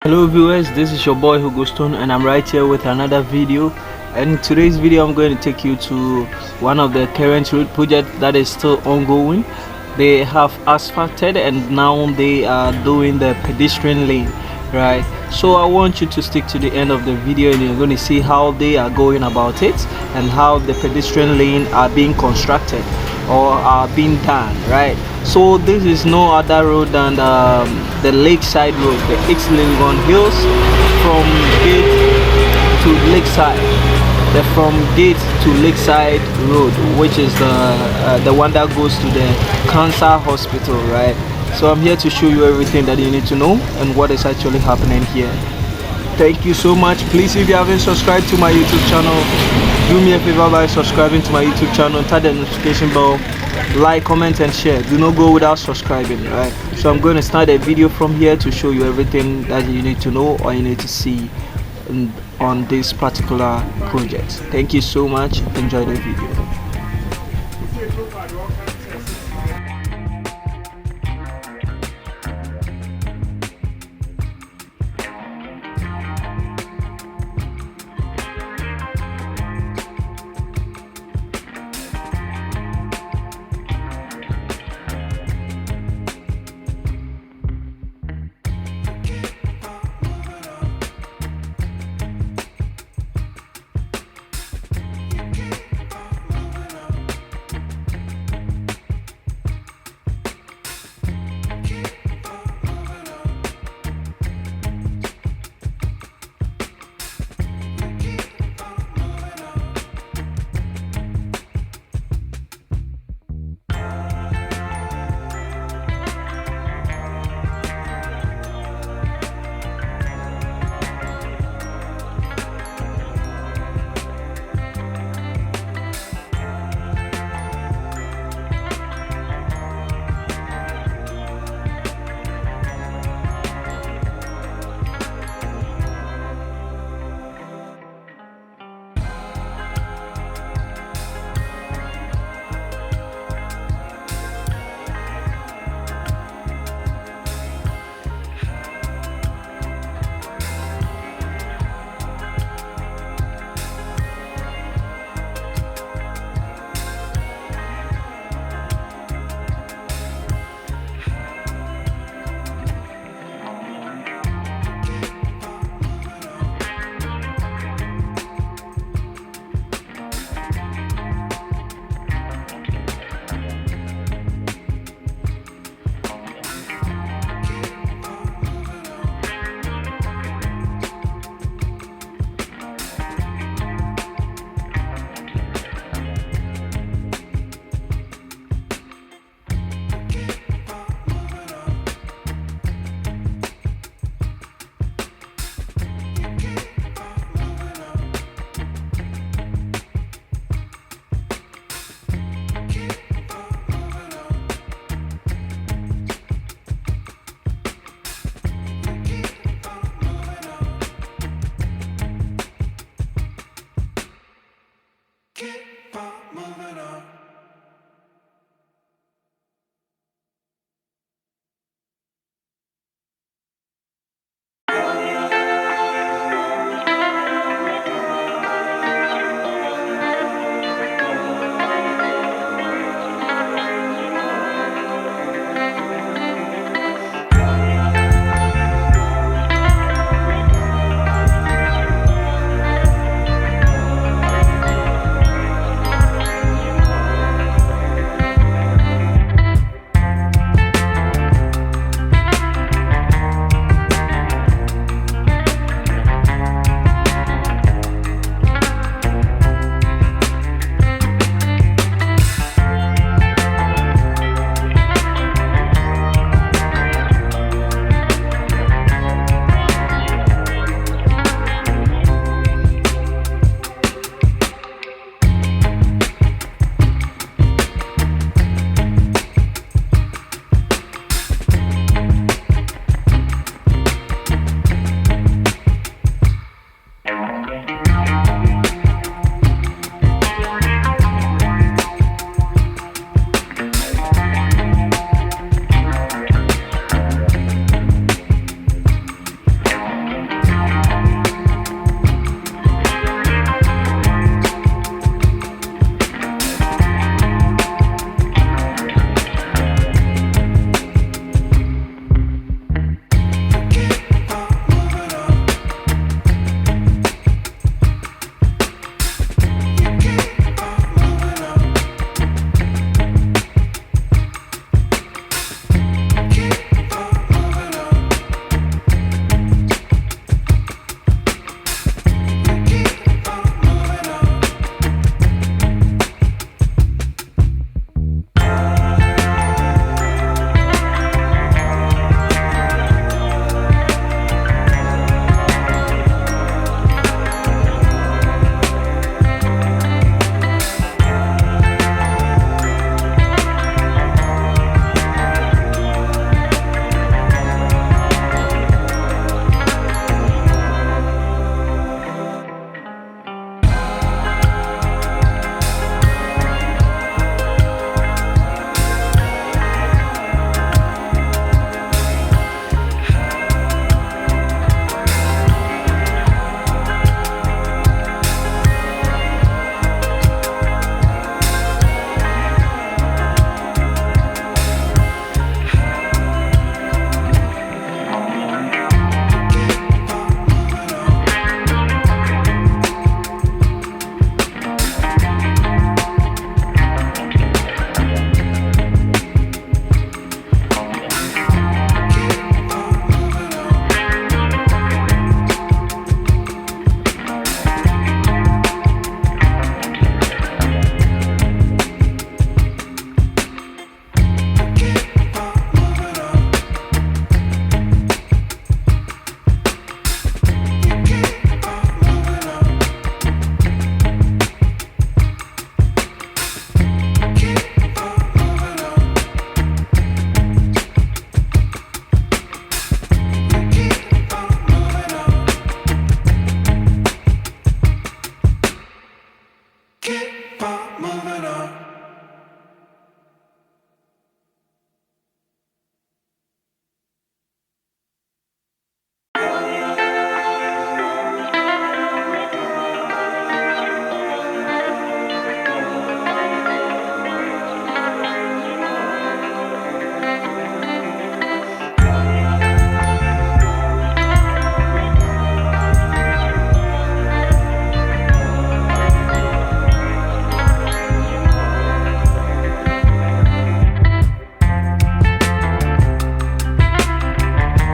Hello viewers, this is your boy Hugo Stone and I'm right here with another video. And in today's video I'm going to take you to one of the current road projects that is still ongoing. They have asphalted and now they are doing the pedestrian lane, right? So I want you to stick to the end of the video and you're going to see how they are going about it and how the pedestrian lane are being constructed or are being done, right? So this is no other road than the Lakeside road, the Legon Hills from Gate to Lakeside, the from Gate to Lakeside road, which is the one that goes to the cancer hospital, right? So I'm here to show you everything that you need to know and what is actually happening here. Thank you so much. Please, if you haven't subscribed to my YouTube channel, do me a favor by subscribing to my YouTube channel, tap the notification bell, like, comment and share. Do not go without subscribing, right? So I'm going to start a video from here to show you everything that you need to know or you need to see on this particular project. Thank you so much. Enjoy the video.